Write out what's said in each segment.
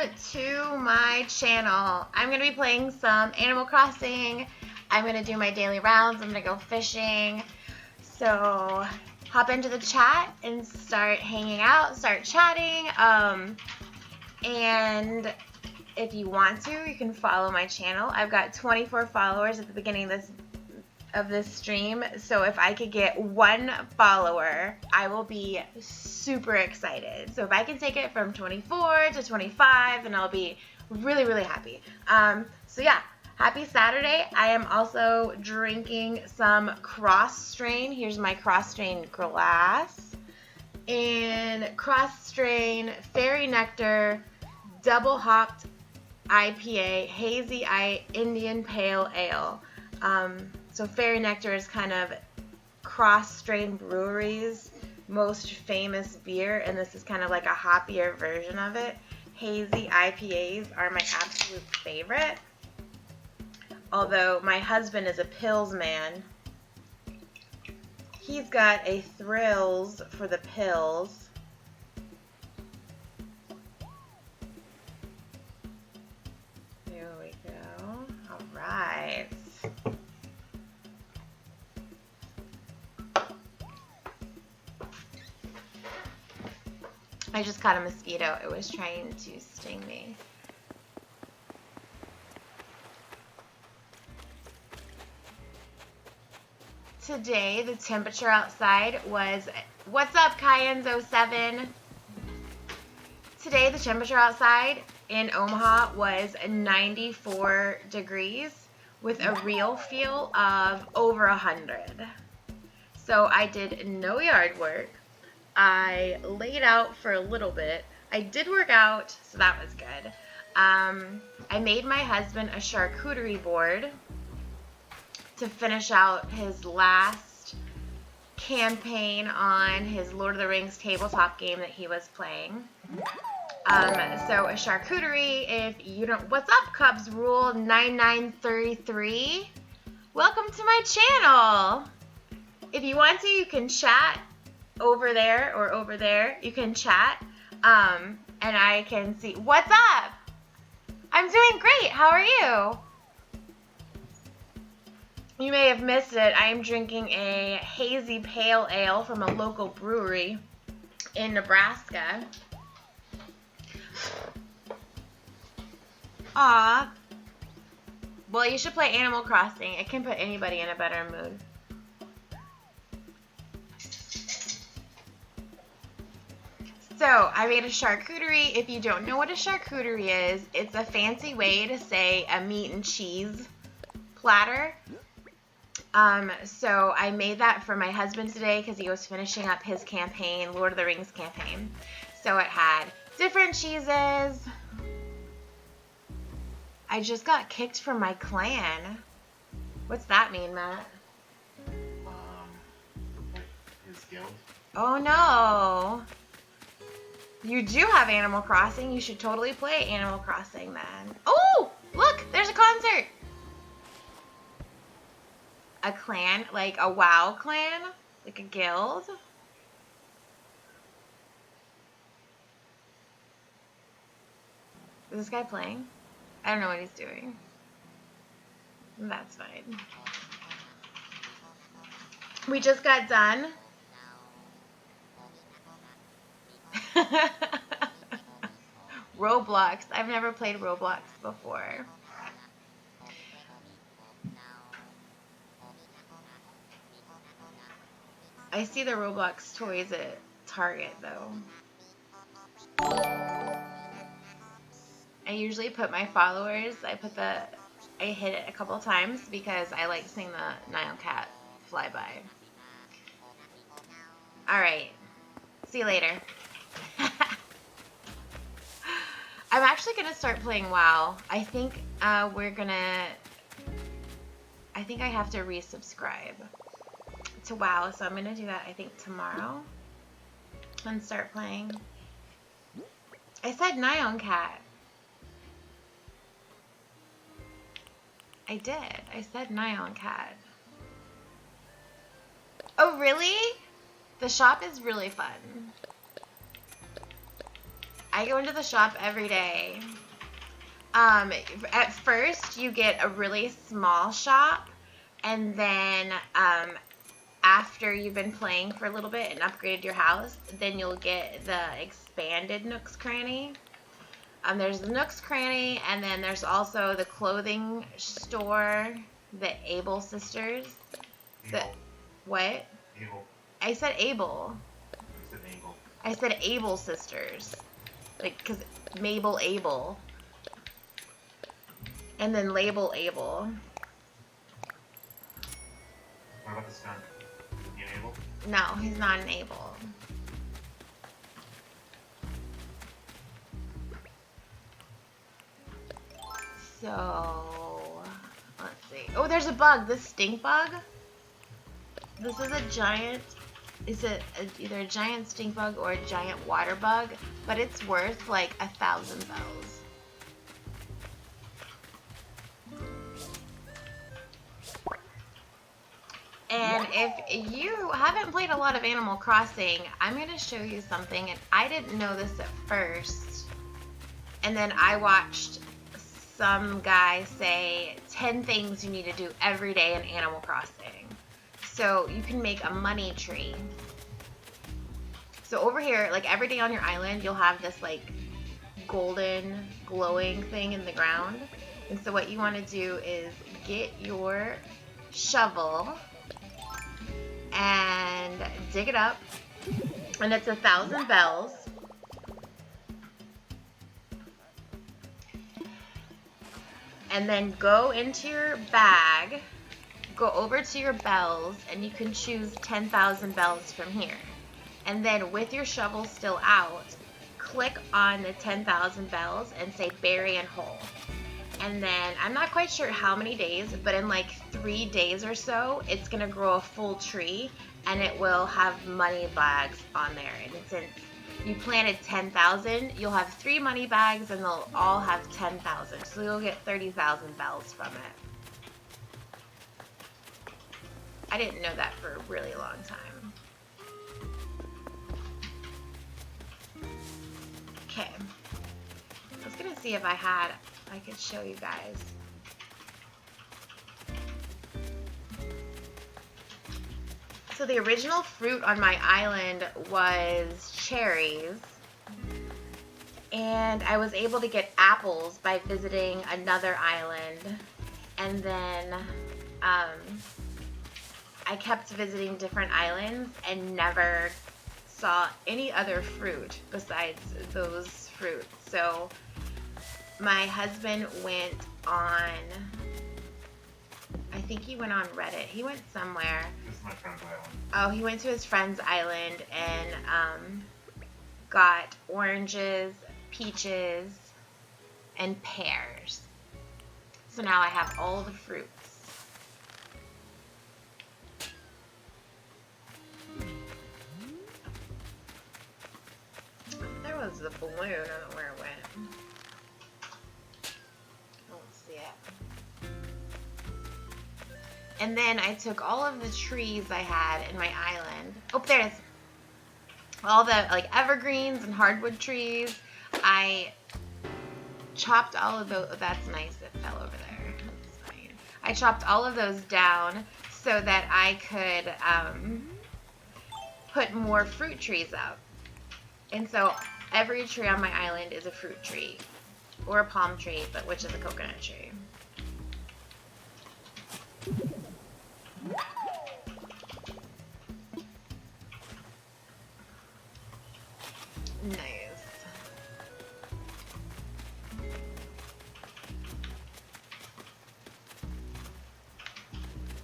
to my channel. I'm going to be playing some Animal Crossing. I'm going to do my daily rounds. I'm going to go fishing. So hop into the chat and start hanging out, start chatting. And if you want to, you can follow my channel. I've got 24 followers at the beginning of this stream, so if I could get 1 follower, I will be super excited. So if I can take it from 24 to 25, then I'll be really, really happy. So yeah, happy Saturday. I am also drinking some Cross Strain. Here's my Cross Strain glass. And Cross Strain Fairy Nectar Double Hopped IPA Hazy Indian Pale Ale. So Fairy Nectar is kind of Cross Strain Brewery's most famous beer, and this is kind of like a hoppier version of it. Hazy IPAs are my absolute favorite. Although my husband is a pills man. He's got a Thrills for the pills. There we go. All right. I just caught a mosquito. It was trying to sting me. Today, the temperature outside was, what's up, Kyans07? Today, the temperature outside in Omaha was 94 degrees with a real feel of over 100. So I did no yard work. I laid out for a little bit. I did work out, so that was good. I made my husband a charcuterie board to finish out his last campaign on his Lord of the Rings tabletop game that he was playing. So a charcuterie, if you don't, what's up, Cubs Rule 9933? Welcome to my channel. If you want to, you can chat over there or over there. You can chat, and I can see. What's up? I'm doing great. How are you? You may have missed it. I am drinking a hazy pale ale from a local brewery in Nebraska. Aw. Well, you should play Animal Crossing. It can put anybody in a better mood. So, I made a charcuterie. If you don't know what a charcuterie is, it's a fancy way to say a meat and cheese platter. So I made that for my husband today because he was finishing up his campaign, Lord of the Rings campaign. So it had different cheeses. I just got kicked from my clan. What's that mean, Matt? His guild. Oh no. You do have Animal Crossing. You should totally play Animal Crossing then. Oh, look, there's a concert. A clan, like a WoW clan, like a guild. Is this guy playing? I don't know what he's doing. That's fine. We just got done. Roblox. I've never played Roblox before. I see the Roblox toys at Target, though. I usually put my followers, I hit it a couple times because I like seeing the Nile cat fly by. Alright. See you later. I'm actually going to start playing WoW. I think I have to resubscribe to WoW, so I'm going to do that, I think, tomorrow and start playing. I said Nyan Cat. I did. I said Nyan Cat. Oh, really? The shop is really fun. I go into the shop every day. At first, you get a really small shop, and then after you've been playing for a little bit and upgraded your house, then you'll get the expanded Nooks Cranny. There's the Nooks Cranny, and then there's also the clothing store, the Able Sisters. The Able. what? Able. I said Able. You said Able. I said Able Sisters, like because Mabel Able, and then Label Able. What about the skunk? Is he an Able? No, he's not an Able. So, let's see. Oh, there's a bug. This stink bug. This is a giant. Is it either a giant stink bug or a giant water bug? But it's worth like 1,000 bells. And if you haven't played a lot of Animal Crossing, I'm going to show you something. And I didn't know this at first. And then I watched some guy say 10 things you need to do every day in Animal Crossing. So you can make a money tree. So over here, like every day on your island, you'll have this like golden glowing thing in the ground. And so what you want to do is get your shovel and dig it up. And it's 1,000 bells. And then go into your bag, go over to your bells, and you can choose 10,000 bells from here. And then with your shovel still out, click on the 10,000 bells and say bury and hole. And then I'm not quite sure how many days, but in like 3 days or so, it's going to grow a full tree and it will have money bags on there. And since you planted 10,000, you'll have 3 money bags and they'll all have 10,000. So you'll get 30,000 bells from it. I didn't know that for a really long time. Okay. I was going to see if I could show you guys. So the original fruit on my island was cherries, and I was able to get apples by visiting another island, and then I kept visiting different islands and never saw any other fruit besides those fruits. So my husband went on, I think he went on Reddit. He went somewhere. This is my friend's island. Oh, he went to his friend's island and got oranges, peaches, and pears. So now I have all the fruits. There was the balloon. I don't know where it went. I don't see it. And then I took all of the trees I had in my island. Oh, there it is. All the like evergreens and hardwood trees. I chopped all of those. Oh, that's nice. It fell over there. That's fine. I chopped all of those down so that I could put more fruit trees up. And so every tree on my island is a fruit tree or a palm tree, but which is a coconut tree. Nice.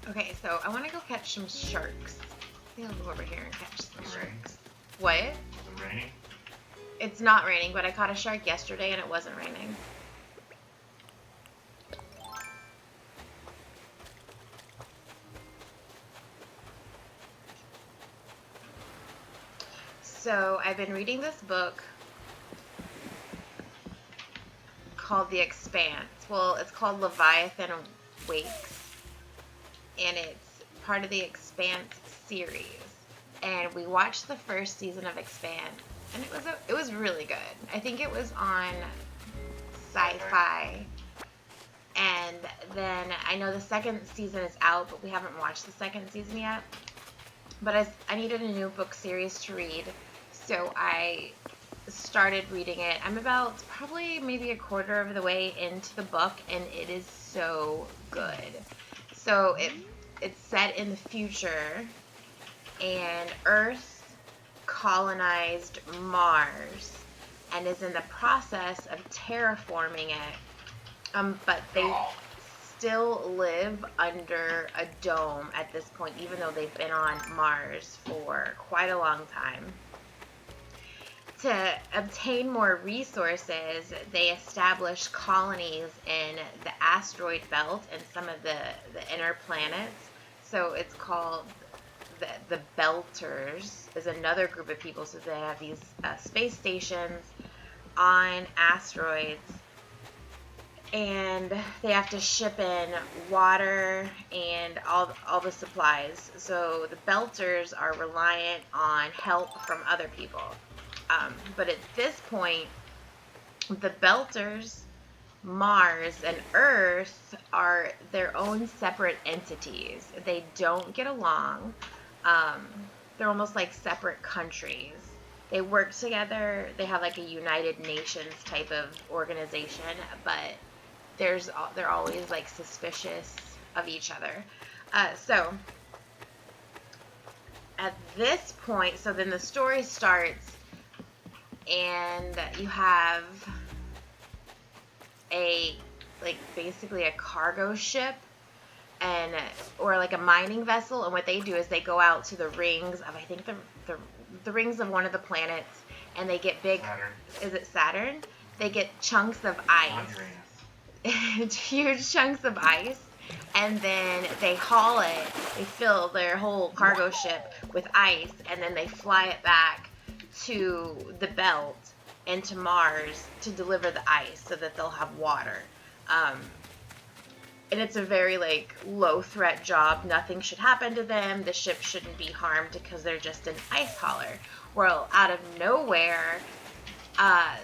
Okay, so I want to go catch some sharks. I think I'll go over here and catch some sharks. What? Is it raining? It's not raining, but I caught a shark yesterday and it wasn't raining. So I've been reading this book called The Expanse. Well, it's called Leviathan Wakes, and it's part of the Expanse series. And we watched the first season of Expanse, and it was really good. I think it was on Sci-Fi. And then I know the second season is out, but we haven't watched the second season yet. But I needed a new book series to read, so I started reading it. I'm about probably maybe a quarter of the way into the book, and it is so good. So it's set in the future, and Earth colonized Mars and is in the process of terraforming it. But they still live under a dome at this point, even though they've been on Mars for quite a long time. To obtain more resources, they established colonies in the asteroid belt and some of the inner planets. So it's called the Belters is another group of people. So they have these space stations on asteroids, and they have to ship in water and all the supplies. So the Belters are reliant on help from other people. But at this point, the Belters, Mars, and Earth are their own separate entities. They don't get along. They're almost like separate countries. They work together. They have like a United Nations type of organization, but they're always like suspicious of each other. So at this point, so then the story starts, and you have basically a cargo ship or like a mining vessel, and what they do is they go out to the rings of, I think the rings of one of the planets, and they get big. Saturn. Is it Saturn? They get chunks of ice. Huge chunks of ice, and then they haul it. They fill their whole cargo ship with ice, and then they fly it back to the belt and to Mars to deliver the ice so that they'll have water. And it's a very like low threat job. Nothing should happen to them. The ship shouldn't be harmed because they're just an ice hauler. Well, out of nowhere,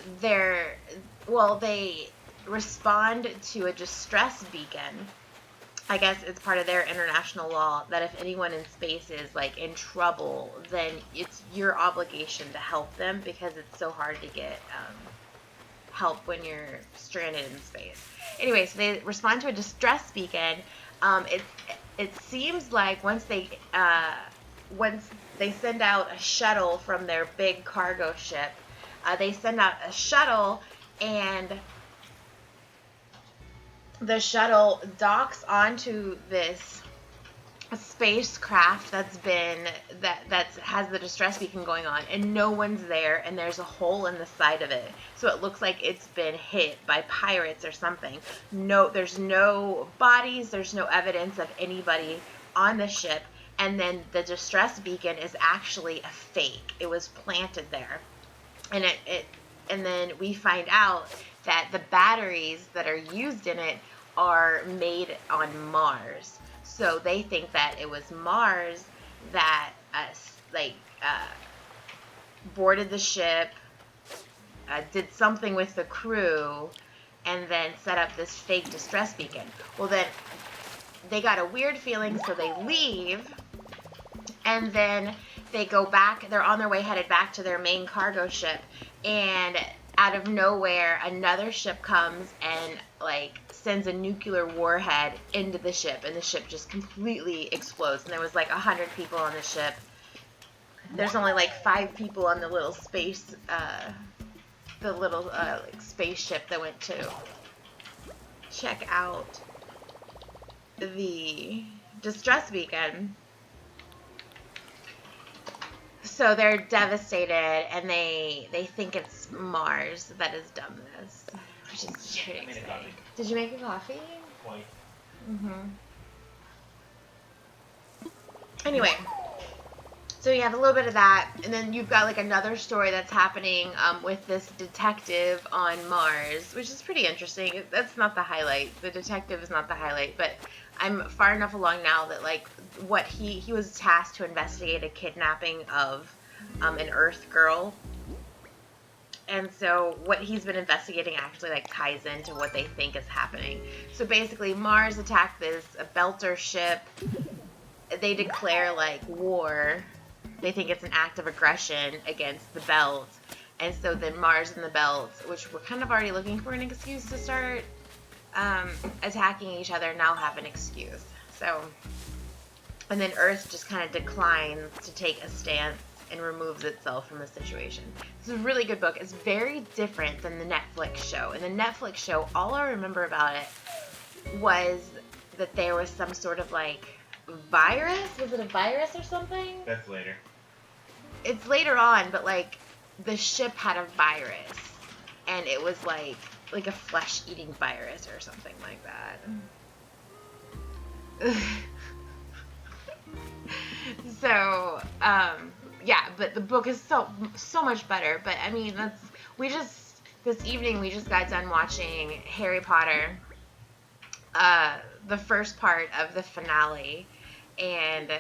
they respond to a distress beacon. I guess it's part of their international law that if anyone in space is like in trouble, then it's your obligation to help them, because it's so hard to get help when you're stranded in space. Anyway, so they respond to a distress beacon. It seems like once they send out a shuttle from their big cargo ship, they send out a shuttle, and the shuttle docks onto this spacecraft that has the distress beacon going on, and no one's there, and there's a hole in the side of it, so it looks like it's been hit by pirates or something. No, there's no bodies, there's no evidence of anybody on the ship, and then the distress beacon is actually a fake. It was planted there, and and then we find out that the batteries that are used in it are made on Mars. So they think that it was Mars that boarded the ship, did something with the crew, and then set up this fake distress beacon. Well, then they got a weird feeling, so they leave, and then they go back. They're on their way, headed back to their main cargo ship, and out of nowhere, another ship comes and sends a nuclear warhead into the ship, and the ship just completely explodes. And there was 100 people on the ship. There's only 5 people on the little space, spaceship that went to check out the distress beacon. So they're devastated, and they think it's Mars that has done this, which is pretty exciting. Did you make a coffee? White. Anyway, so you have a little bit of that, and then you've got another story that's happening with this detective on Mars, which is pretty interesting. That's not the highlight. The detective is not the highlight, but I'm far enough along now that what he was tasked to investigate a kidnapping of an Earth girl, And so what he's been investigating actually like ties into what they think is happening. So basically Mars attacked this Belter ship. They declare like war. They think it's an act of aggression against the Belt. And so then Mars and the Belt, which were kind of already looking for an excuse to start attacking each other, now have an excuse. So, and then Earth just kind of declines to take a stance and removes itself from the situation. It's a really good book. It's very different than the Netflix show. In the Netflix show, all I remember about it was that there was some sort of like virus. Was it a virus or something? That's later. It's later on, but like the ship had a virus, and it was like a flesh-eating virus or something like that. So, yeah, but the book is so much better. But I mean, this evening we just got done watching Harry Potter, the first part of the finale, and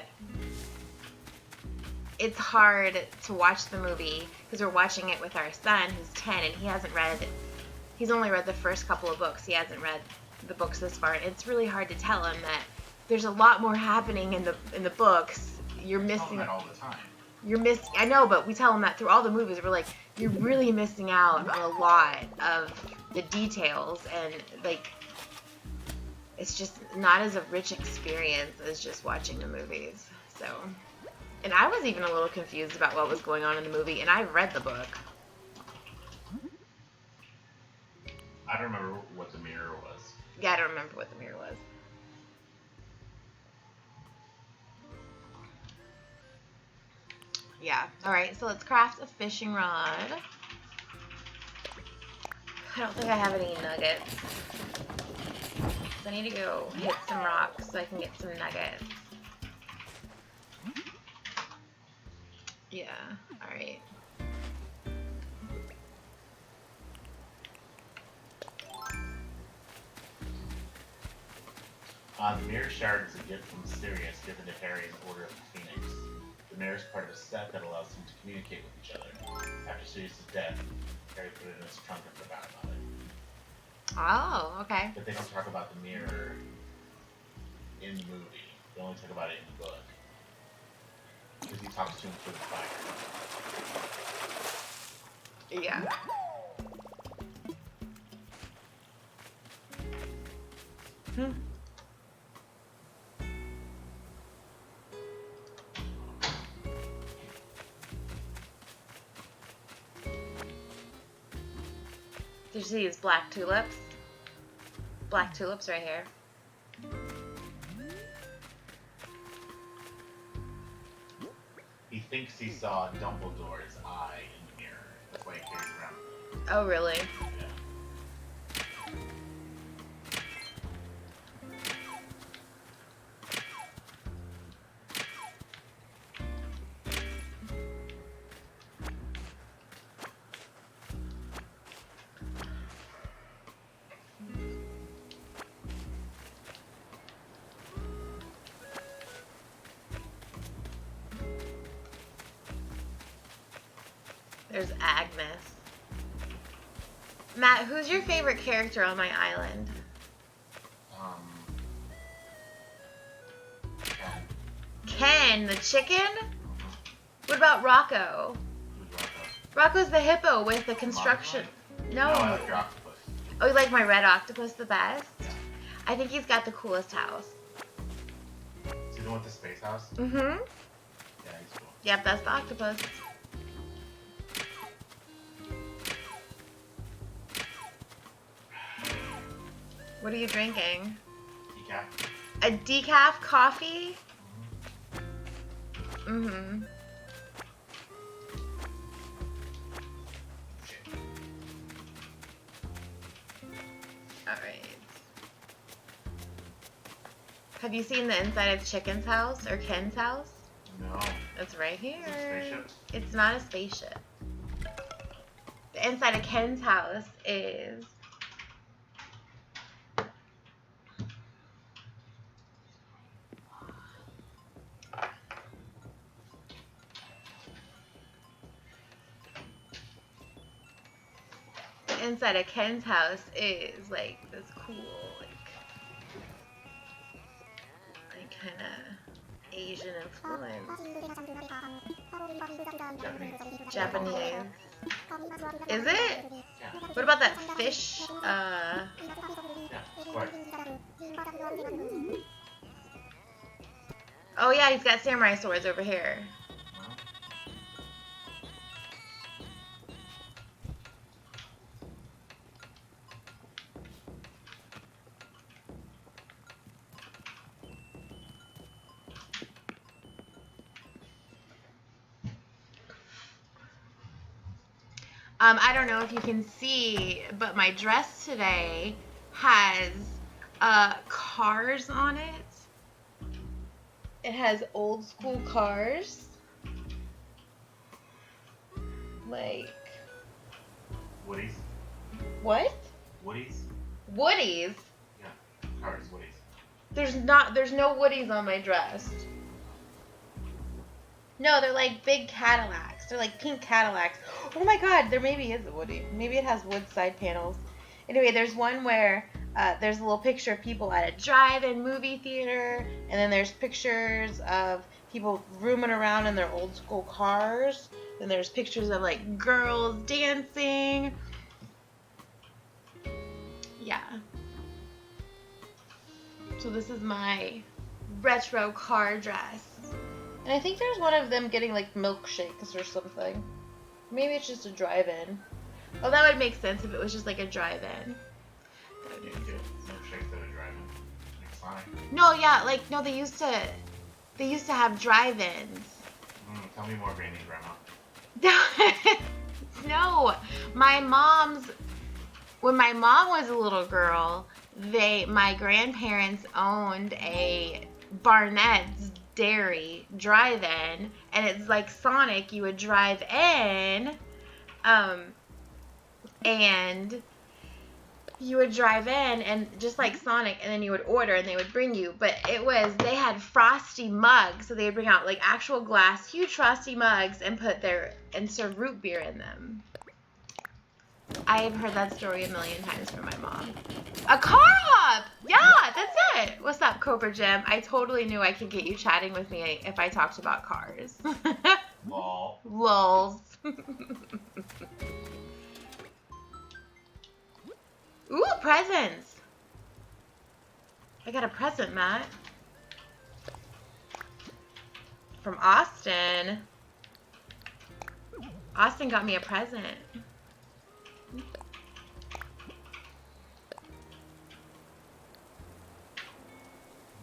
it's hard to watch the movie because we're watching it with our son who's 10 and he's only read the first couple of books. He hasn't read the books this far, and it's really hard to tell him that there's a lot more happening in the books. You're missing that all the time. I know, but we tell him that through all the movies. We're like, you're really missing out on a lot of the details, and like it's just not as a rich experience as just watching the movies. So, and I was even a little confused about what was going on in the movie, and I read the book. I don't remember what the mirror was. Yeah, I don't remember what the mirror was. Yeah. All right, so let's craft a fishing rod. I don't think I have any nuggets. So I need to go hit some rocks so I can get some nuggets. Yeah, all right. The mirror shard is a gift from Sirius given to Harry in Order of the Phoenix. The mirror is part of a set that allows them to communicate with each other. After Sirius' death, Harry put it in his trunk and forgot about it. Oh, okay. But they don't talk about the mirror in the movie. They only talk about it in the book. Because he talks to him through the fire. Yeah. Did you see these black tulips? Black tulips right here. He thinks he saw Dumbledore's eye in the mirror. That's why he carries it around. Oh, really? Yeah. There's Agnes. Matt, who's your favorite character on my island? Ken. Ken, the chicken? What about Rocco? Who's Rocco? Rocco's the hippo with the construction. No, I No. like your octopus. Oh, you like my red octopus the best? I think he's got the coolest house. Is he the one with the space house? Mm-hmm. Yeah, he's cool. Yep, that's the octopus. What are you drinking? Decaf. A decaf coffee? Mm-hmm. Alright. Have you seen the inside of Chicken's house or Ken's house? No. It's right here. Is it a spaceship? It's not a spaceship. The inside of Ken's house is... inside of Ken's house is like this cool, like kind of Asian influence. Japanese. Is it? Yeah. What about that fish? Yeah. Square. Oh yeah, he's got samurai swords over here. Well, I don't know if you can see, but my dress today has cars on it. It has old school cars. Like, Woodies. what? Woodies. Woodies? Yeah. Cars. Woodies. There's no Woodies on my dress. No, they're like big Cadillacs. They're like pink Cadillacs. Oh my god, there maybe is a Woody. Maybe it has wood side panels. Anyway, there's one where there's a little picture of people at a drive-in movie theater, and then there's pictures of people rooming around in their old school cars. Then there's pictures of like girls dancing. Yeah. So this is my retro car dress. And I think there's one of them getting like milkshakes or something. Maybe it's just a drive-in. Oh, that would make sense if it was just like a drive-in. You can get milkshakes that are driving. Like Sonic. No, yeah, like no, they used to have drive-ins. Tell me more, Granny Grandma. No, when my mom was a little girl, my grandparents owned a Barnett's Dairy drive-in, and it's like Sonic. You would drive in, and you would drive in, and just like Sonic, and then you would order, and they would bring you. But they had frosty mugs, so they would bring out like actual glass, huge frosty mugs, and serve root beer in them. I have heard that story a million times from my mom. A car hop! Yeah, that's it. What's up, Cobra Jim? I totally knew I could get you chatting with me if I talked about cars. Lol. Lols. Ooh, presents. I got a present, Matt. From Austin. Austin got me a present.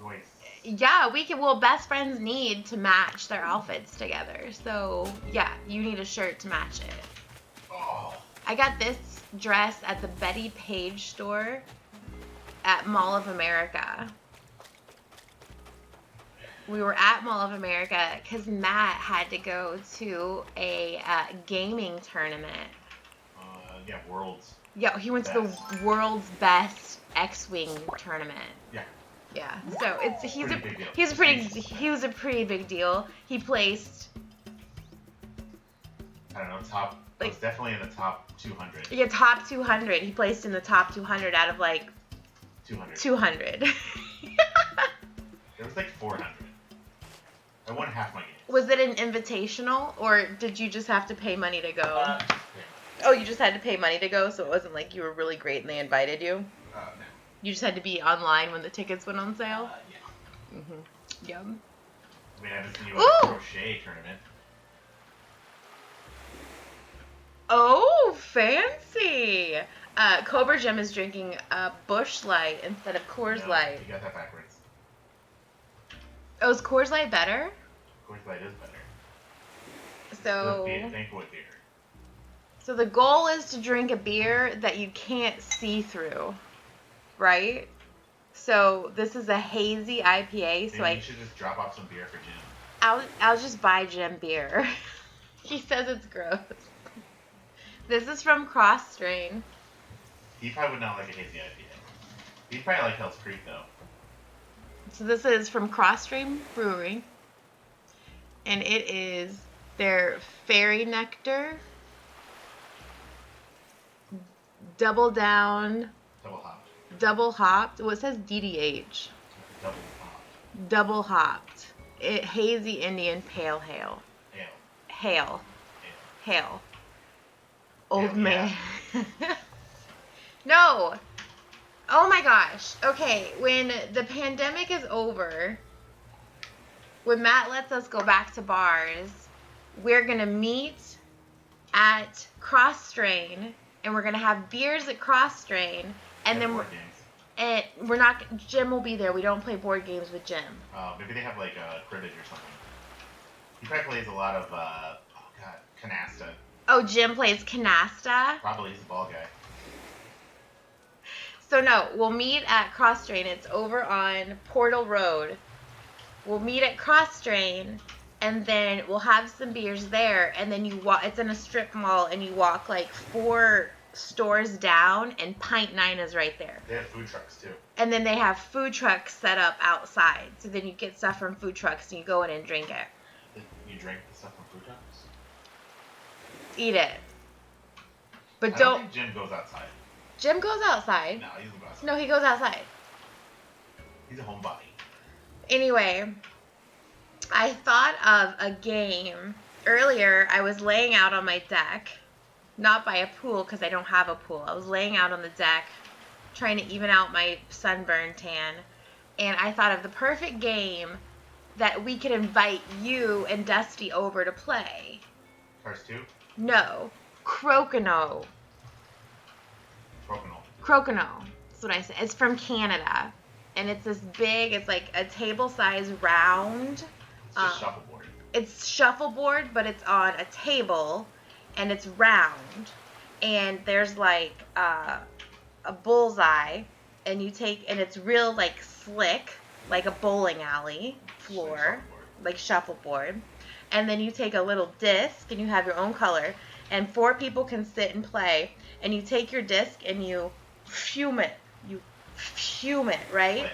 Noise. Yeah, best friends need to match their outfits together. So, yeah, you need a shirt to match it. Oh. I got this dress at the Betty Page store at Mall of America. We were at Mall of America because Matt had to go to a gaming tournament. Yeah, Worlds. Yeah, he went to the world's best X-Wing tournament. Yeah. Yeah, so he was a pretty big deal. He placed, I don't know, it was definitely in the top 200. Yeah, top 200. He placed in the top 200 out of like 200. There was like 400. I won half my games. Was it an invitational, or did you just have to pay money to go? Yeah. Oh, you just had to pay money to go, so it wasn't like you were really great and they invited you? No. You just had to be online when the tickets went on sale? Yeah. Mm-hmm. Yum. I mean, I haven't seen you at a crochet tournament. Oh, fancy! Cobra Jim is drinking Busch Light instead of Coors Light. You got that backwards. Oh, is Coors Light better? Coors Light is better. So, Banquet beer. So the goal is to drink a beer that you can't see through, right? So this is a hazy IPA. So Maybe you should just drop off some beer for Jim. I'll just buy Jim beer. He says it's gross. This is from Cross Strain. He probably would not like a hazy IPA. He'd probably like Hell's Creek though. So this is from Cross Strain Brewery, and it is their Fairy Nectar Double down, Double hopped. double hopped. Well, it says DDH. Double hopped. Double hopped. Hazy Indian Pale Hail. Ale. Hail. Ale. Hail. Old Hail, man. No. Oh my gosh. Okay, when the pandemic is over, when Matt lets us go back to bars, we're going to meet at Cross Strain, and we're going to have beers at Cross Strain, and then board games. and we're not, Jim will be there. We don't play board games with Jim. Maybe they have like cribbage or something. He probably plays a lot of canasta. Oh, Jim plays canasta. Probably he's a ball guy. So no, we'll meet at Cross Strain. It's over on Portal Road. We'll meet at Cross Strain, and then we'll have some beers there, and then you walk. It's in a strip mall, and you walk like 4 stores down, and Pint 9 is right there. They have food trucks too. And then they have food trucks set up outside. So then you get stuff from food trucks, and you go in and drink it. You drink the stuff from food trucks? Eat it. But I don't. think Jim goes outside. Jim goes outside. No, he doesn't go outside. No, he goes outside. He's a homebody. Anyway, I thought of a game. Earlier, I was laying out on my deck, not by a pool because I don't have a pool. I was laying out on the deck trying to even out my sunburn tan, and I thought of the perfect game that we could invite you and Dusty over to play. Cars 2? No, Crokinole. Crokinole. Crokinole. That's what I said. It's from Canada. And it's this big, it's like a table size round. It's just shuffleboard. It's shuffleboard, but it's on a table and it's round. And there's like a bullseye, and you take, and it's real like slick, like a bowling alley floor, like shuffleboard. And then you take a little disc and you have your own color, and 4 people can sit and play. And you take your disc and you fume it. You fume it, right? Wait.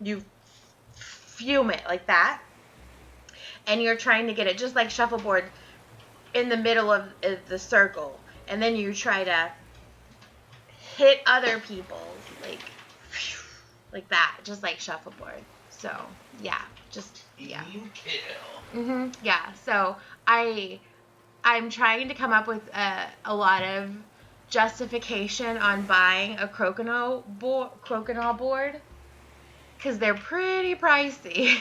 You fume it like that. And you're trying to get it just like shuffleboard in the middle of the circle. And then you try to hit other people's like that, just like shuffleboard. So, yeah, just yeah. Team kill. Yeah. So, I'm trying to come up with a lot of justification on buying a Crokinole board because they're pretty pricey.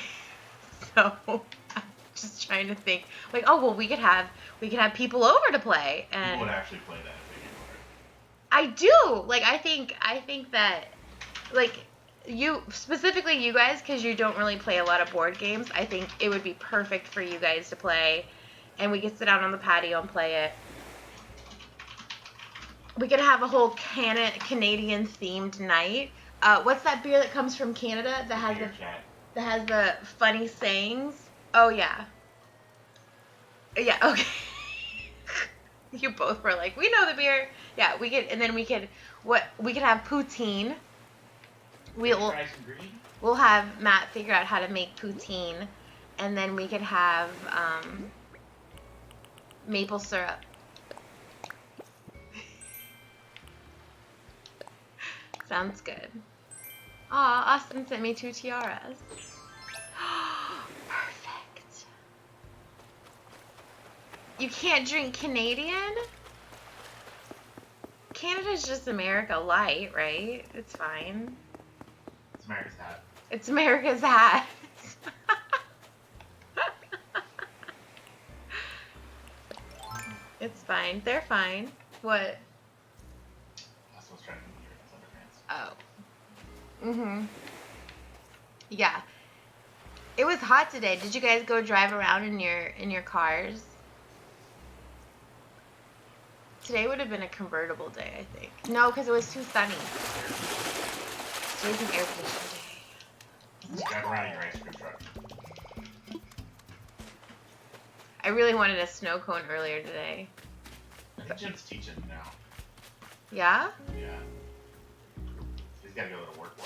So I'm just trying to think like, oh well, we could have people over to play, and People would actually play that if they could. I do like I think that like you specifically you guys, because you don't really play a lot of board games, I think it would be perfect for you guys to play, and we could sit out on the patio and play it. We could have a whole Canadian themed night. What's that beer that comes from Canada that has the funny sayings? Oh yeah. Yeah, okay. You both were like, we know the beer. Yeah, we could, and then we could have poutine. We'll have Matt figure out how to make poutine, and then we could have maple syrup. Sounds good. Aw, Austin sent me 2 tiaras. Perfect. You can't drink Canadian? Canada's just America light, right? It's fine. It's America's hat. It's America's hat. It's fine. They're fine. What? That's what's trying to do here. Oh. Yeah. It was hot today. Did you guys go drive around in your cars? Today would have been a convertible day, I think. No, because it was too sunny. Today's an air conditioning day. Drive around in your ice cream truck. I really wanted a snow cone earlier today. I think Jim's teaching now. Yeah? Yeah. He's got to go to work.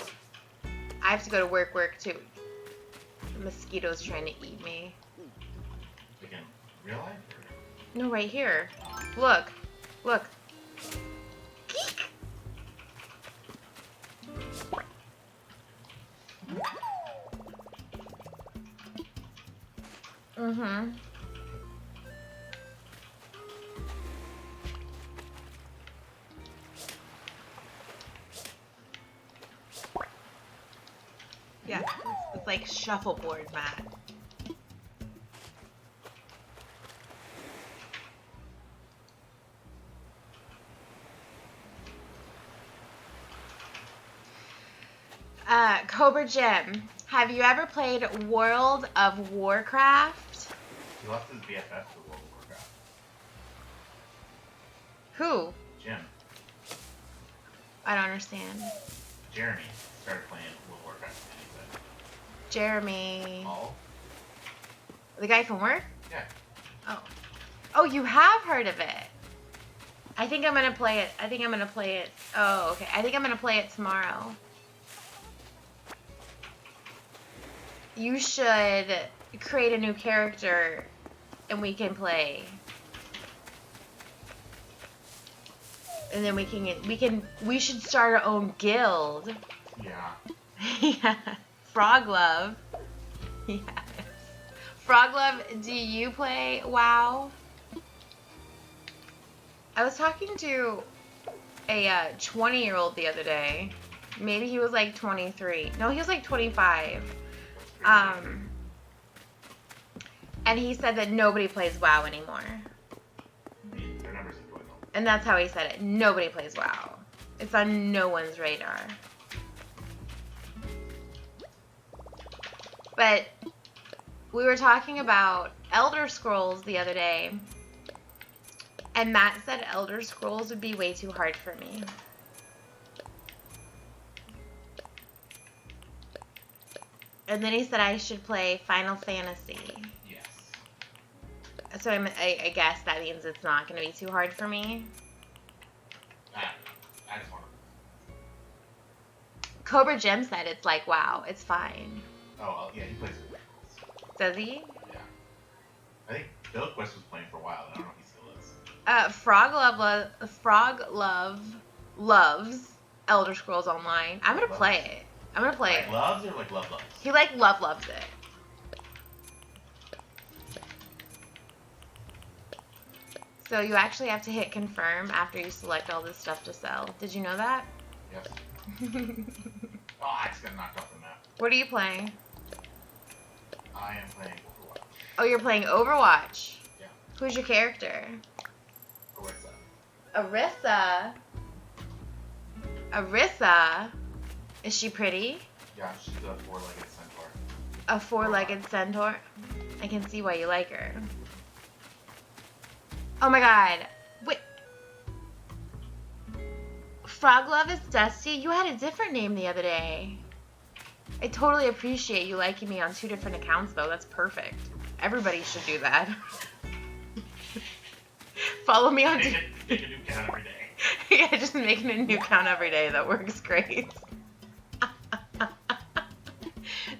I have to go to work too. The mosquito's trying to eat me. Like in real life? Or? No, right here. Look. Geek. Mm-hmm. Yeah, it's like shuffleboard mat. Cobra Jim, have you ever played World of Warcraft? He lost his BFF to World of Warcraft. Who? Jim. I don't understand. Jeremy started playing World of Warcraft and he said, Jeremy. Paul? The guy from work? Yeah. Oh. Oh, you have heard of it. I think I'm going to play it. Oh, okay. I think I'm going to play it tomorrow. You should create a new character and we can play. And then we should start our own guild. Yeah. Yeah. Frog Love. Yes. Frog Love, do you play WoW? I was talking to a 20-year-old the other day. Maybe he was like 23. No, he was like 25. And he said that nobody plays WoW anymore. Their numbers are going up. And that's how he said it. Nobody plays WoW. It's on no one's radar. But we were talking about Elder Scrolls the other day. And Matt said Elder Scrolls would be way too hard for me. And then he said I should play Final Fantasy. Yes. So I guess that means it's not going to be too hard for me. I just want to. Cobra Jim said it's like, wow, it's fine. Oh, yeah, he plays Elder Scrolls. Does he? Yeah. I think Bill Quest was playing for a while. I don't know if he still is. Frog Love loves Elder Scrolls Online. I'm going to play it. I'm going to play Like it. loves or like loves? He like loves it. So you actually have to hit confirm after you select all this stuff to sell. Did you know that? Yes. Oh, I just got knocked off the map. What are you playing? I am playing Overwatch. Oh, you're playing Overwatch. Yeah. Who's your character? Orisa. Orisa? Is she pretty? Yeah, she's a four-legged centaur. A four-legged centaur? I can see why you like her. Oh my god. Wait. Frog Love is Dusty? You had a different name the other day. I totally appreciate you liking me on 2 different accounts, though. That's perfect. Everybody should do that. Follow me on... Make a new count every day. Yeah, just making a new count every day. That works great.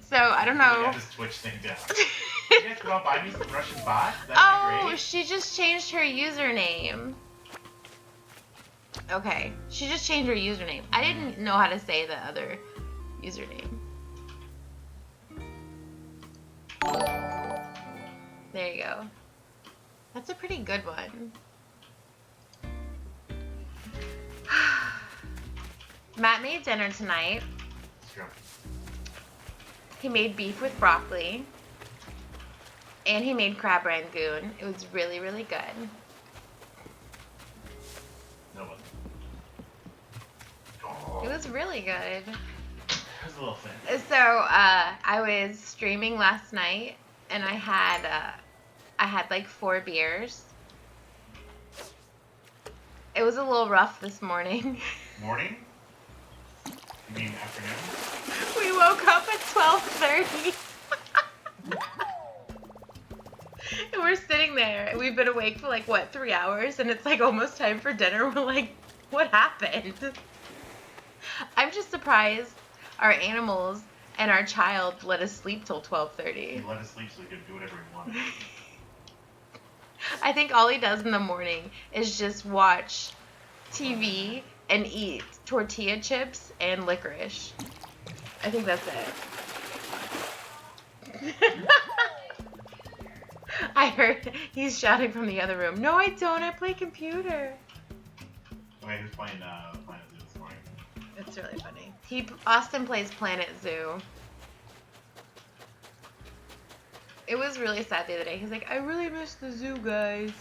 So, I don't know. We got this Twitch thing down. You guys go out buy me some Russian bots? That'd be great. She just changed her username. Okay, she just changed her username. I didn't know how to say the other username. There you go. That's a pretty good one. Matt made dinner tonight. Sure. He made beef with broccoli. And he made crab rangoon. It was really, really good. No one. Oh. It was really good. It was a little thin. So, I was streaming last night, and I had like 4 beers. It was a little rough this morning. Morning? You mean afternoon? We woke up at 12:30. And we're sitting there. We've been awake for like, what, 3 hours? And it's like almost time for dinner. We're like, what happened? I'm just surprised our animals and our child let us sleep till 12:30. He let us sleep so we could do whatever we wanted. I think all he does in the morning is just watch TV and eat tortilla chips and licorice. I think that's it. I heard he's shouting from the other room. No, I don't. I play computer. Wait, who's playing Planet Zoo this morning? It's really funny. Austin plays Planet Zoo. It was really sad the other day. He's like, I really miss the zoo, guys.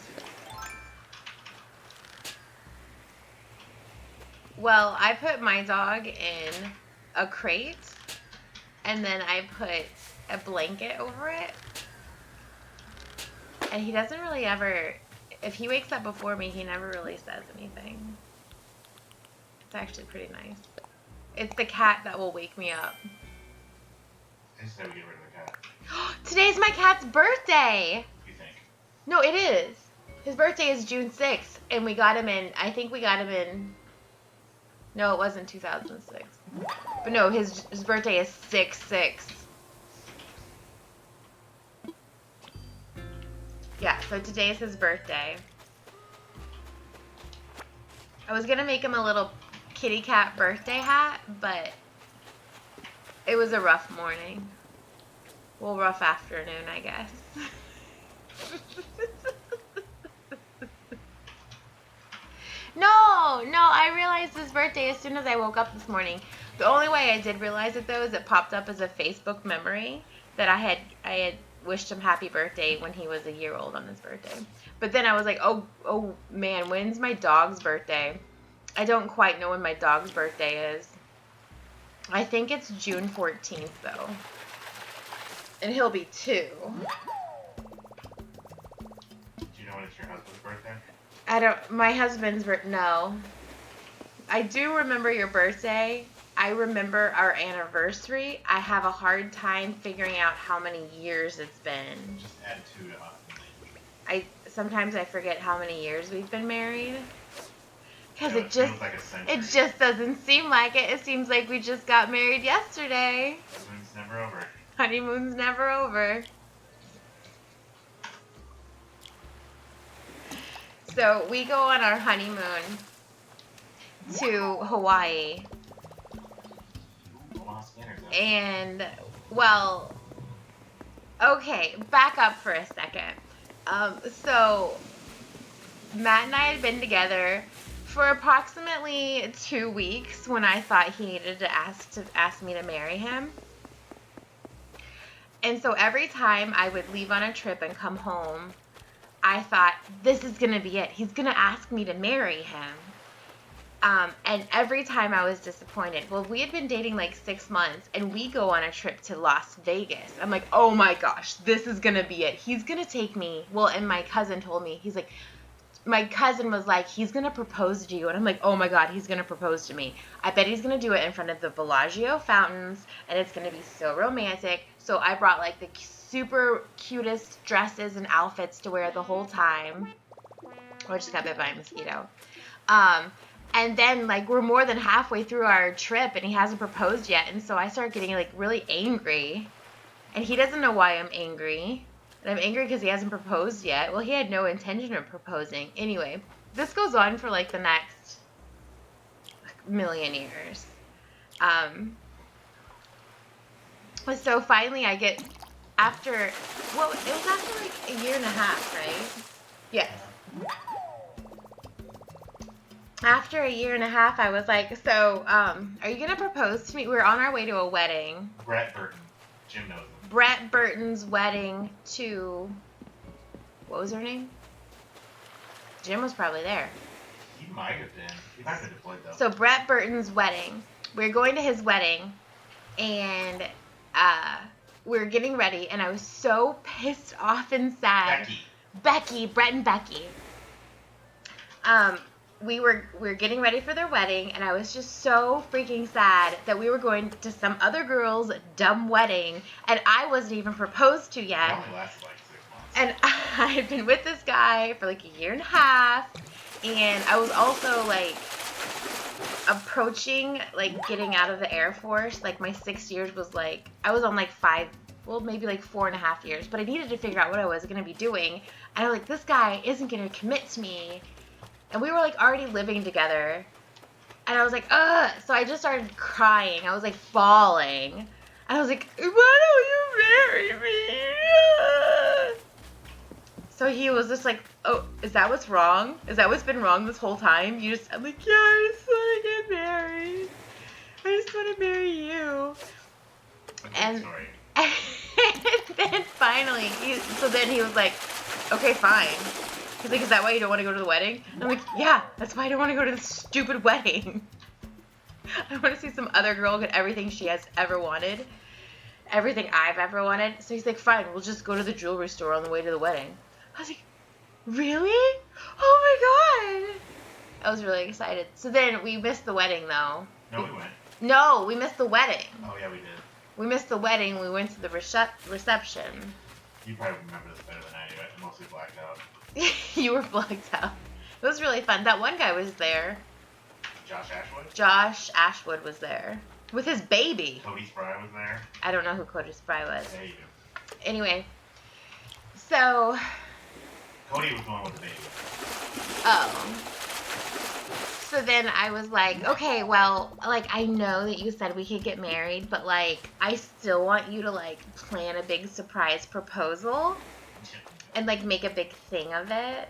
Well, I put my dog in a crate, and then I put a blanket over it. And he doesn't really ever, if he wakes up before me, he never really says anything. It's actually pretty nice. It's the cat that will wake me up. I just never get rid of the cat. Today's my cat's birthday. You think? No, it is. His birthday is June 6th, and we got him in, I think we got him in, no, it wasn't 2006. But no, his birthday is 6/6. Yeah, so today is his birthday. I was going to make him a little kitty cat birthday hat, but it was a rough morning. Well, rough afternoon, I guess. No, I realized his birthday as soon as I woke up this morning. The only way I did realize it, though, is it popped up as a Facebook memory that I had wished him happy birthday when he was a year old on his birthday. But then I was like, oh man, when's my dog's birthday? I don't quite know when my dog's birthday is. I think it's June 14th, though. And he'll be 2. Do you know when it's your husband's birthday? My husband's birthday, no. I do remember your birthday. I remember our anniversary. I have a hard time figuring out how many years it's been. Just add 2 to us. Sometimes I forget how many years we've been married. Because It feels like a century. it just doesn't seem like it. It seems like we just got married yesterday. Honeymoon's never over. Honeymoon's never over. So we go on our honeymoon to Hawaii. And, well, okay, back up for a second. So Matt and I had been together for approximately 2 weeks when I thought he needed to ask me to marry him. And so every time I would leave on a trip and come home, I thought, this is going to be it. He's going to ask me to marry him. And every time I was disappointed. Well, we had been dating like 6 months, and we go on a trip to Las Vegas. I'm like, oh my gosh, this is going to be it. He's going to take me. Well, and my cousin told me, my cousin was like, he's going to propose to you. And I'm like, oh my God, he's going to propose to me. I bet he's going to do it in front of the Bellagio fountains, and it's going to be so romantic. So I brought like the super cutest dresses and outfits to wear the whole time. I just got bit by a mosquito. And then, like, we're more than halfway through our trip, and he hasn't proposed yet. And so I start getting, like, really angry. And he doesn't know why I'm angry. And I'm angry because he hasn't proposed yet. Well, he had no intention of proposing. Anyway, this goes on for, like, the next million years. So finally I get, after, well, it was after, like, a year and a half, right? Yes. After a year and a half, I was like, so, are you going to propose to me? We were on our way to a wedding. Brett Burton. Jim knows him. Brett Burton's wedding to, what was her name? Jim was probably there. He might have been. He might have been deployed, though. So Brett Burton's wedding. We're going to his wedding, and we're getting ready, and I was so pissed off and sad. Becky, Brett and Becky. We were getting ready for their wedding, and I was just so freaking sad that we were going to some other girl's dumb wedding, and I wasn't even proposed to yet. It only lasted like 6 months. And I had been with this guy for like a year and a half, and I was also like approaching like getting out of the Air Force. Like my 6 years was like, I was on like maybe like 4.5 years, but I needed to figure out what I was going to be doing. And I was like, this guy isn't going to commit to me. And we were like already living together. And I was like, ugh. So I just started crying. I was like bawling. And I was like, why don't you marry me? So he was just like, oh, is that what's wrong? Is that what's been wrong this whole time? I'm like, yeah, I just want to get married. I just want to marry you. A good And, story. and then finally, then he was like, okay, fine. He's like, is that why you don't want to go to the wedding? And I'm like, yeah, that's why I don't want to go to this stupid wedding. I want to see some other girl get everything she has ever wanted. Everything I've ever wanted. So he's like, fine, we'll just go to the jewelry store on the way to the wedding. I was like, really? Oh my god. I was really excited. So then we missed the wedding though. No, we went. No, we missed the wedding. Oh, yeah, we did. We missed the wedding. We went to the reception. You probably remember this better than I do. I mostly blacked out. You were blacked out. It was really fun. That one guy was there. Josh Ashwood? Josh Ashwood was there. With his baby. Cody Spry was there. I don't know who Cody Spry was. Yeah, you do. Anyway. So. Cody was the one with the baby. Oh. So then I was like, okay, well, like, I know that you said we could get married, but, like, I still want you to, like, plan a big surprise proposal and, like, make a big thing of it.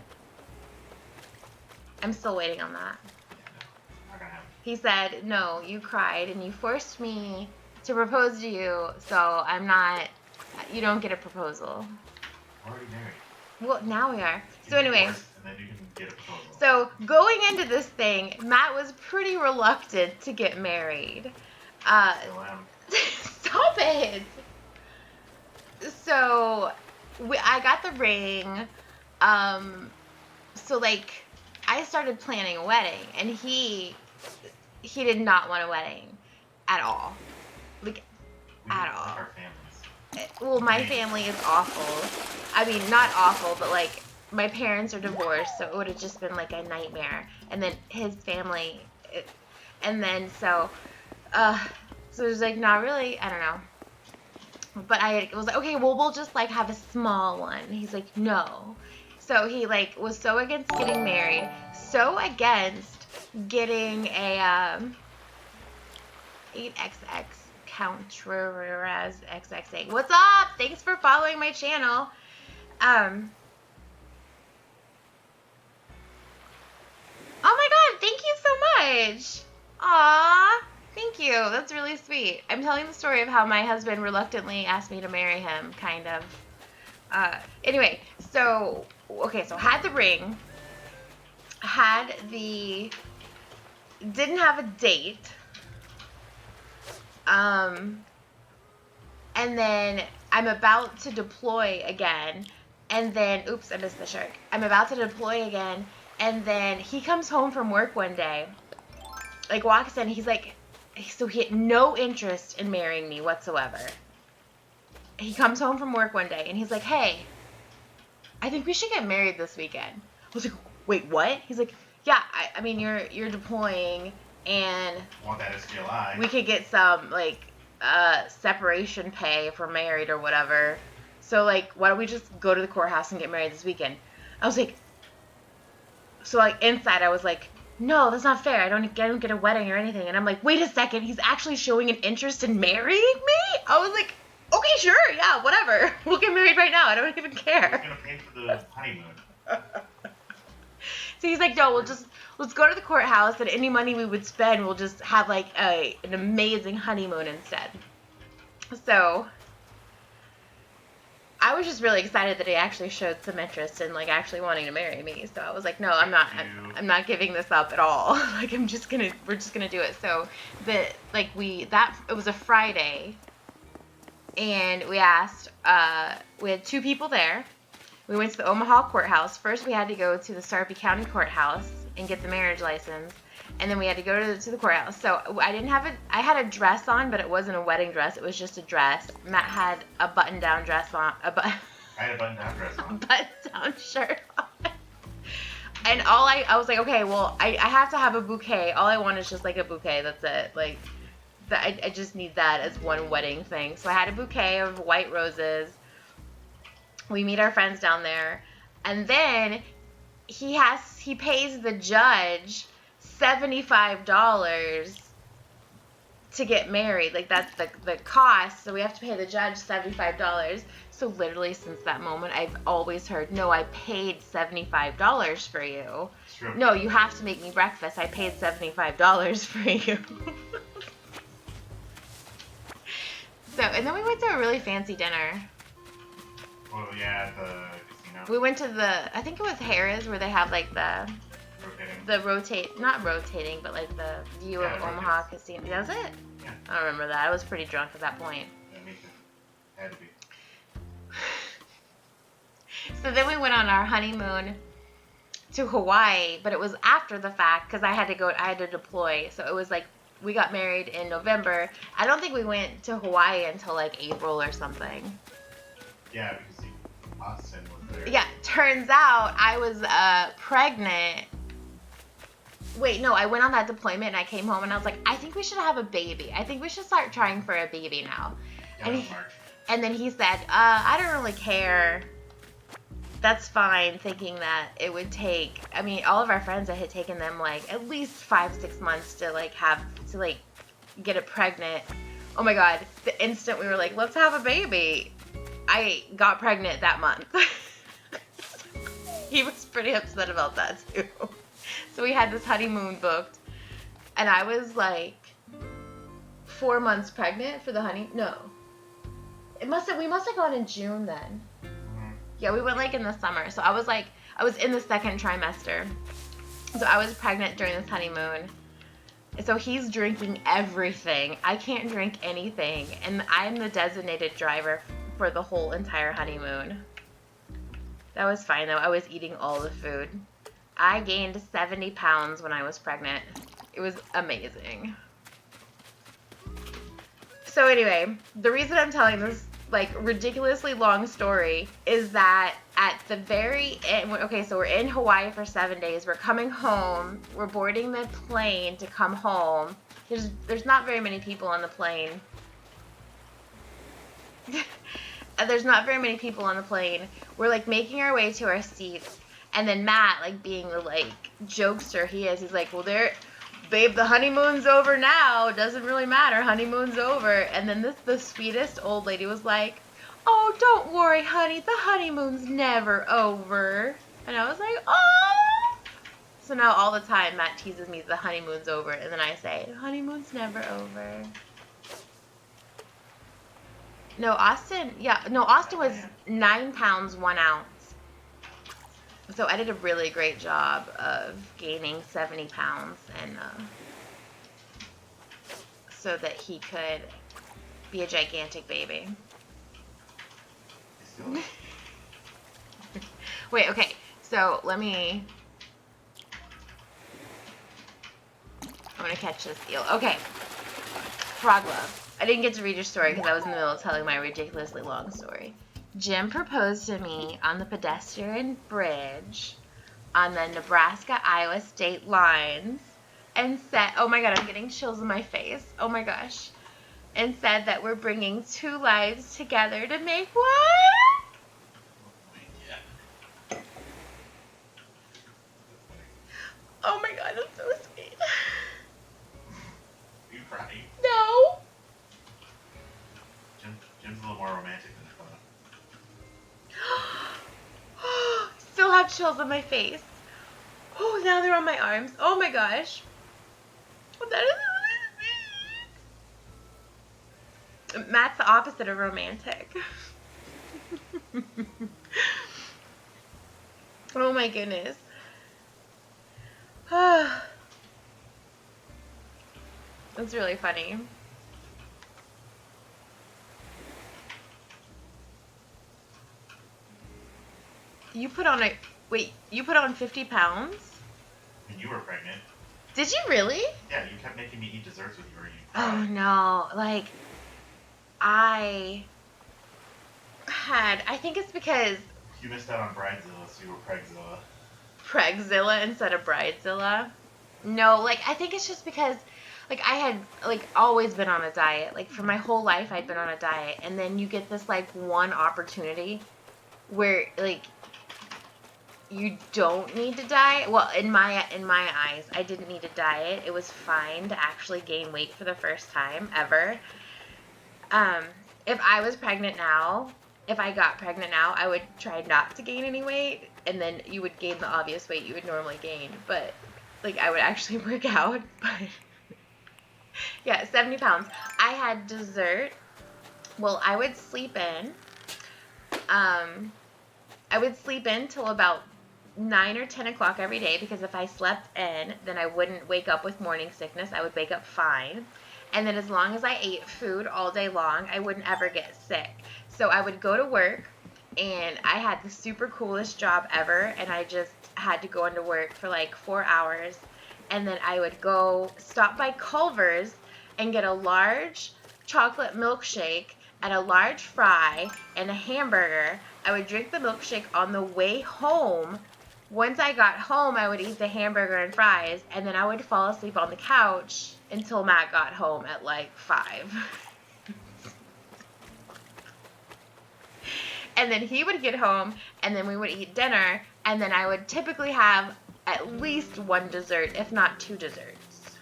I'm still waiting on that. Not gonna happen. He said, no, you cried and you forced me to propose to you, so you don't get a proposal. We're already married. Well, now we are. You So anyway. divorce, and then you can get a proposal. So, going into this thing, Matt was pretty reluctant to get married. Stop it! So, I got the ring. So, like, I started planning a wedding, and he did not want a wedding at all. Like, We at didn't all. like our families. Well, my family is awful. I mean, not awful, but, like, my parents are divorced, so it would have just been like a nightmare. And then his family, so it was like not really, I don't know. But I was like, okay, well, we'll just like have a small one. He's like, no. So he like was so against getting married, so against getting a 8XX Contreras XXA. What's up? Thanks for following my channel. Oh my god, thank you so much. Aw, thank you. That's really sweet. I'm telling the story of how my husband reluctantly asked me to marry him, kind of. Anyway, so had the ring, didn't have a date, and then I'm about to deploy again, and then, oops, I missed the shark. I'm about to deploy again, and then he comes home from work one day, like walks in, he's like, so he had no interest in marrying me whatsoever. He comes home from work one day, and he's like, hey, I think we should get married this weekend. I was like, wait, what? He's like, yeah, I mean, you're deploying, and Want that SGLI? we could get some, like, separation pay if we're married or whatever. So, like, why don't we just go to the courthouse and get married this weekend? I was like, so, like, inside I was like, no, that's not fair. I don't get a wedding or anything. And I'm like, wait a second, he's actually showing an interest in marrying me? I was like, okay, sure, yeah, whatever. We'll get married right now. I don't even Who's care. gonna pay for the honeymoon? So he's like, no, let's go to the courthouse, and any money we would spend, we'll just have, like, an amazing honeymoon instead. So I was just really excited that he actually showed some interest in, like, actually wanting to marry me. So I was like, no, I'm not giving this up at all. Like, we're just gonna do it. So it was a Friday, and we asked, we had 2 people there. We went to the Omaha courthouse. First, we had to go to the Sarpy County courthouse and get the marriage license, and then we had to go to the courthouse. So I had a dress on, but it wasn't a wedding dress. It was just a dress. Matt had a button-down dress on. I had a button-down dress on. Button-down shirt on. And I was like, okay, well, I have to have a bouquet. All I want is just, like, a bouquet. That's it. Like, I just need that as one wedding thing. So I had a bouquet of white roses. We meet our friends down there, and then he pays the judge $75 to get married. Like, that's the cost. So we have to pay the judge $75. So literally since that moment, I've always heard, no, I paid $75 for you. It's true. No, you have to make me breakfast. I paid $75 for you. So, and then we went to a really fancy dinner. Well, yeah, the casino. We went to I think it was Harrah's, where they have like not rotating, but like the view of Omaha Casino. Does it? Yeah. I don't remember that. I was pretty drunk at that point. Yeah, me too. Had to be. So then we went on our honeymoon to Hawaii, but it was after the fact because I had to deploy. So it was like we got married in November. I don't think we went to Hawaii until like April or something. Yeah, because Austin was there. Yeah, turns out I was pregnant. Wait, no, I went on that deployment and I came home and I was like, I think we should have a baby. I think we should start trying for a baby now. Yeah, And then he said, I don't really care. That's fine, thinking that it would take, I mean, all of our friends, it had taken them like at least 5-6 months to get it pregnant. Oh my God, the instant we were like, let's have a baby, I got pregnant that month. He was pretty upset about that too. So we had this honeymoon booked, and I was like 4 months pregnant for the No. We must have gone in June then. Yeah, we went like in the summer. So I was in the second trimester. So I was pregnant during this honeymoon. So he's drinking everything. I can't drink anything. And I'm the designated driver for the whole entire honeymoon. That was fine though. I was eating all the food. I gained 70 pounds when I was pregnant. It was amazing. So anyway, the reason I'm telling this like ridiculously long story is that at the very end, okay, so we're in Hawaii for 7 days. We're coming home. We're boarding the plane to come home. There's not very many people on the plane. There's not very many people on the plane. We're like making our way to our seats, and then Matt, like being the like jokester he is, he's like, well, babe, the honeymoon's over now. Doesn't really matter. Honeymoon's over. And then the sweetest old lady was like, oh, don't worry, honey. The honeymoon's never over. And I was like, oh. So now all the time Matt teases me the honeymoon's over. And then I say, honeymoon's never over. No, Austin was 9 pounds, 1 ounce. So I did a really great job of gaining 70 pounds, and so that he could be a gigantic baby. Wait, okay. So I'm gonna catch this eel. Okay. Frog love. I didn't get to read your story because I was in the middle of telling my ridiculously long story. Jim proposed to me on the pedestrian bridge on the Nebraska-Iowa state lines and said, oh my God, I'm getting chills in my face. Oh my gosh. And said that we're bringing 2 lives together to make one. Oh my God, that's so sweet. Are you crying? No. Jim's a little more romantic than Still have chills on my face. Oh, now they're on my arms. Oh my gosh. That is Matt's the opposite of romantic. Oh my goodness. That's really funny. You put on 50 pounds? When you were pregnant. Did you really? Yeah, you kept making me eat desserts with you. Oh no, like I think it's because you missed out on Bridezilla, so you were Pregzilla. Pregzilla instead of Bridezilla? No, like I think it's just because like I had like always been on a diet. Like for my whole life I'd been on a diet, and then you get this like one opportunity where like you don't need to diet. Well, in my eyes, I didn't need to diet. It was fine to actually gain weight for the first time ever. Um, if I was pregnant now, if I got pregnant now, I would try not to gain any weight, and then you would gain the obvious weight you would normally gain. But like I would actually work out. But yeah, 70 pounds. I had dessert. Well, I would sleep in. I would sleep in till about 9 or 10 o'clock every day, because if I slept in, then I wouldn't wake up with morning sickness. I would wake up fine. And then as long as I ate food all day long, I wouldn't ever get sick. So I would go to work, and I had the super coolest job ever, and I just had to go into work for like 4 hours. And then I would go stop by Culver's and get a large chocolate milkshake and a large fry and a hamburger. I would drink the milkshake on the way home. Once I got home, I would eat the hamburger and fries, and then I would fall asleep on the couch until Matt got home at like 5. And then he would get home, and then we would eat dinner, and then I would typically have at least one dessert, if not 2 desserts.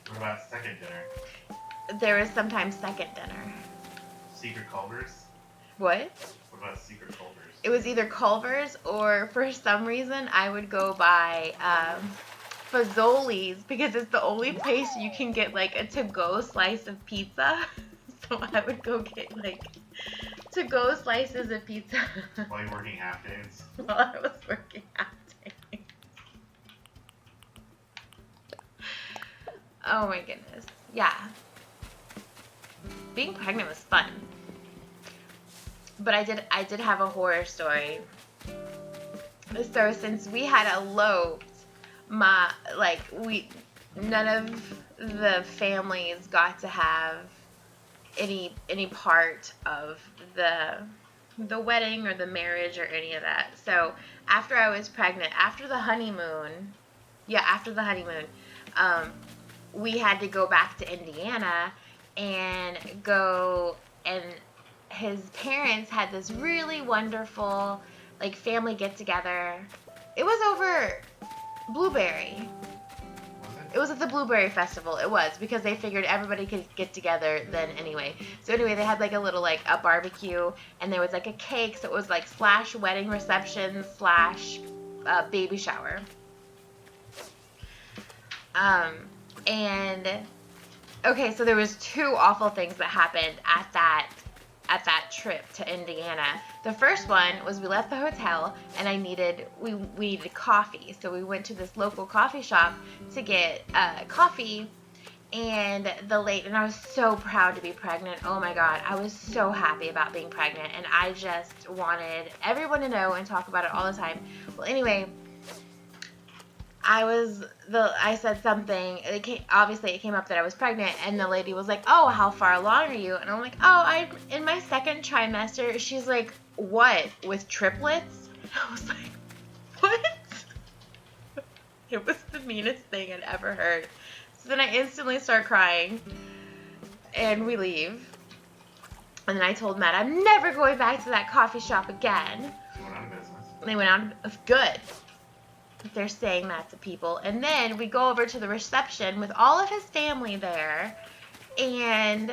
What about second dinner? There was sometimes second dinner. Secret Culver's? What? What about Secret Culver's? It was either Culver's, or for some reason I would go by Fazoli's, because it's the only place you can get like a to-go slice of pizza. So I would go get like to-go slices of pizza While you're working half days? while I was working half days. Oh my goodness. Yeah. Being pregnant was fun. But I did have a horror story. So since we had eloped, none of the families got to have any part of the wedding or the marriage or any of that. So after I was pregnant, after the honeymoon, we had to go back to Indiana and go, and his parents had this really wonderful like family get together. It was over Blueberry. It was at the Blueberry Festival. It was, because they figured everybody could get together then anyway. So anyway, they had like a little like a barbecue, and there was like a cake, so it was like / wedding reception / baby shower. And okay, so there was 2 awful things that happened at that trip to Indiana. The first one was we left the hotel, and we needed coffee. So we went to this local coffee shop to get coffee, and and I was so proud to be pregnant. Oh my God, I was so happy about being pregnant, and I just wanted everyone to know and talk about it all the time. Well, anyway, I said something. It came up that I was pregnant, and the lady was like, "Oh, how far along are you?" And I'm like, "Oh, I'm in my 2nd trimester." She's like, "What, with triplets?" I was like, "What?" It was the meanest thing I'd ever heard. So then I instantly start crying, and we leave. And then I told Matt, "I'm never going back to that coffee shop again." They went out of business. They went out of good. They're saying that to people. And then we go over to the reception with all of his family there, and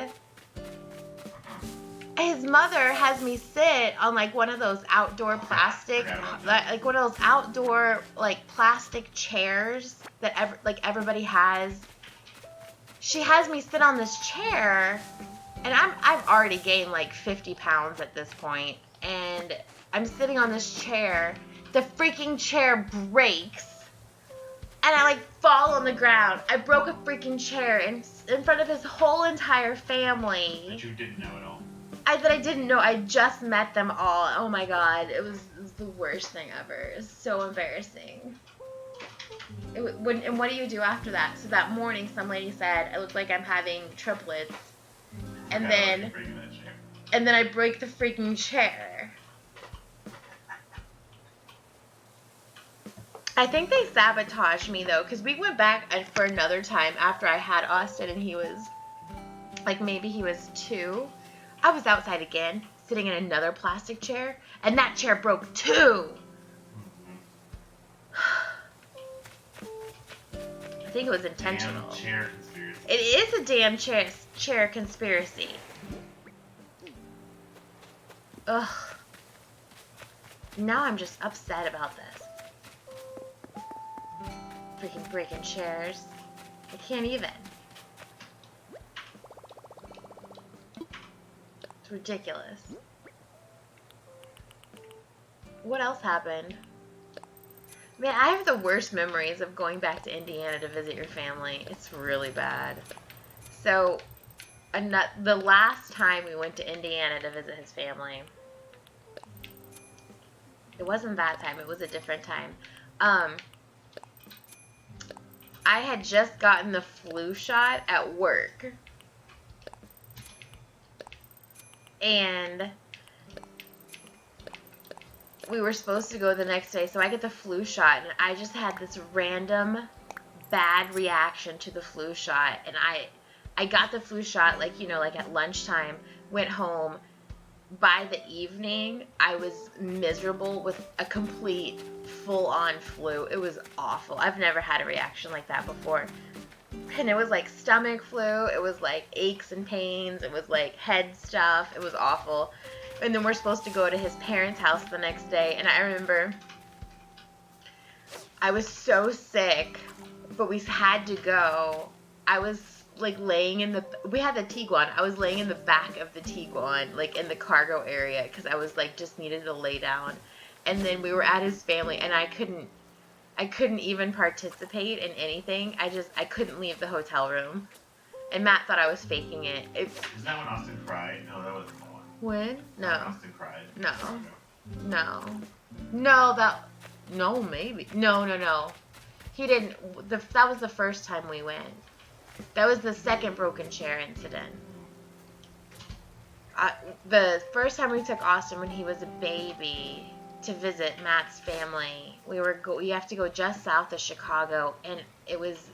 his mother has me sit on like one of those outdoor plastic, like one of those outdoor like plastic chairs that everybody has. She has me sit on this chair, and I've already gained like 50 pounds at this point, and I'm sitting on this chair. The freaking chair breaks, and I like fall on the ground. I broke a freaking chair in front of his whole entire family. That you didn't know at all. That I didn't know. I just met them all. Oh my God, it was the worst thing ever. It was so embarrassing. And what do you do after that? So that morning, some lady said, "I look like I'm having triplets," and then I break the freaking chair. I think they sabotaged me though, because we went back for another time after I had Austin, and he was like, maybe he was 2. I was outside again, sitting in another plastic chair, and that chair broke too. I think it was intentional. Damn chair conspiracy. It is a damn chair conspiracy. Ugh. Now I'm just upset about this. Freaking breaking chairs. I can't even. It's ridiculous. What else happened? Man, I have the worst memories of going back to Indiana to visit your family. It's really bad. So, the last time we went to Indiana to visit his family, it wasn't that time. It was a different time. I had just gotten the flu shot at work. And we were supposed to go the next day, so I get the flu shot, and I just had this random bad reaction to the flu shot, and I got the flu shot, like, you know, like at lunchtime, went home. By the evening, I was miserable with a complete full-on flu. It was awful. I've never had a reaction like that before. And it was like stomach flu, it was like aches and pains, it was like head stuff, it was awful. And then we're supposed to go to his parents' house the next day, and I remember I was so sick, but we had to go. I was like laying in we had the Tiguan. I was laying in the back of the Tiguan, like in the cargo area, because I was like just needed to lay down. And then we were at his family, and I couldn't even participate in anything. I couldn't leave the hotel room. And Matt thought I was faking it. Is that when Austin cried? No, that wasn't the one. When? No. When Austin cried. No. No, maybe. No. He didn't. That was the first time we went. That was the second broken chair incident. The first time we took Austin when he was a baby to visit Matt's family, we have to go just south of Chicago, and it was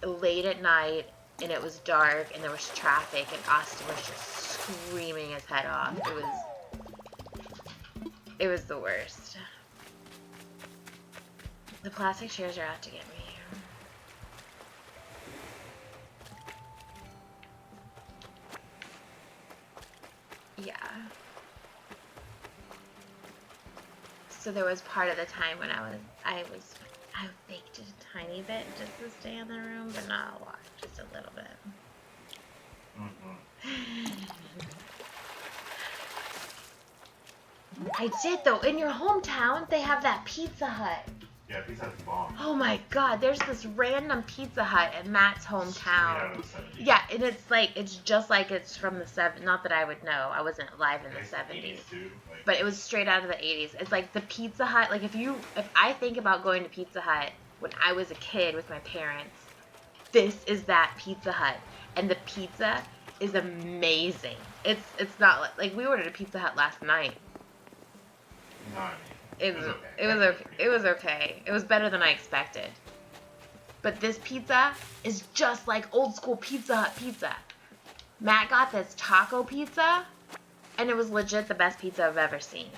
late at night, and it was dark, and there was traffic, and Austin was just screaming his head off. It was the worst. The plastic chairs are out to get me. Yeah. So there was part of the time when I baked a tiny bit just to stay in the room, but not a lot, just a little bit. I did though. In your hometown, they have that Pizza Hut. Yeah, Pizza Hut's bomb. Oh my God, there's this random Pizza Hut at Matt's hometown. Straight out of the 70s. Yeah, and it's just like it's from the 70s. Not that I would know. I wasn't alive in the 70s. But it was straight out of the 80s. It's like the Pizza Hut. Like if I think about going to Pizza Hut when I was a kid with my parents, this is that Pizza Hut. And the pizza is amazing. It's not like we ordered a Pizza Hut last night. It was okay. It was better than I expected. But this pizza is just like old school Pizza Hut pizza. Matt got this taco pizza, and it was legit the best pizza I've ever seen.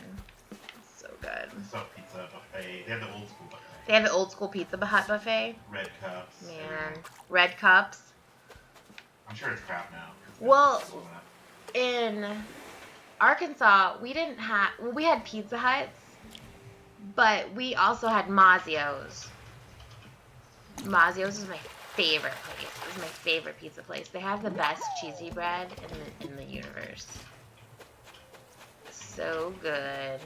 So good. So Pizza buffet. They have the old school buffet. They have the old school Pizza Hut buffet. Red cups. Man, red cups. I'm sure it's crap now. Well, in Arkansas, we had Pizza Huts, but we also had Mazio's. Mazio's is my favorite place. It's my favorite pizza place. They have the best cheesy bread in the universe. So good.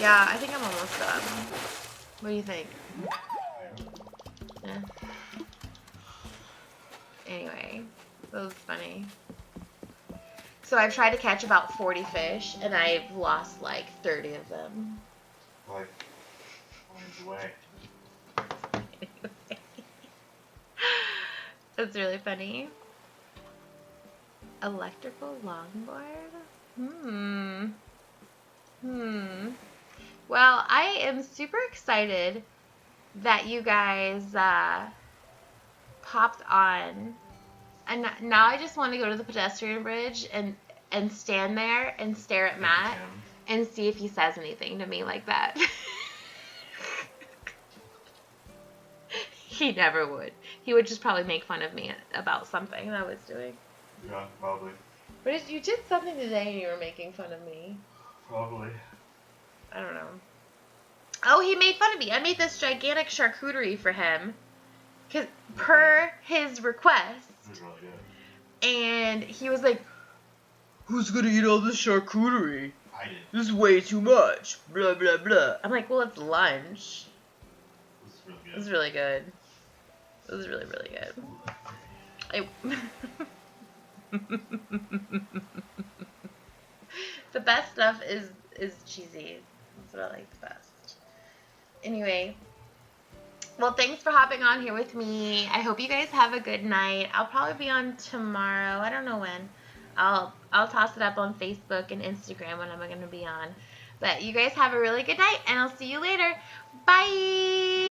Yeah, I think I'm almost done. What do you think? Yeah. Anyway, that was funny. So I've tried to catch about 40 fish, and I've lost like 30 of them. Like, away. That's really funny. Electrical longboard? Well, I am super excited that you guys popped on. And now I just want to go to the pedestrian bridge and stand there and stare at Matt and see if he says anything to me like that. He never would. He would just probably make fun of me about something that I was doing. Yeah, probably. But you did something today and you were making fun of me. Probably. I don't know. Oh, he made fun of me. I made this gigantic charcuterie for him, per his request. This is really good. And he was like, "Who's gonna eat all this charcuterie? I did. This is way too much. Blah, blah, blah." I'm like, well, it's lunch. This is really good. It was really good. It was really, really good. The best stuff is cheesy. That's what I like the best. Anyway, well, thanks for hopping on here with me. I hope you guys have a good night. I'll probably be on tomorrow. I don't know when. I'll toss it up on Facebook and Instagram when I'm going to be on. But you guys have a really good night, and I'll see you later. Bye!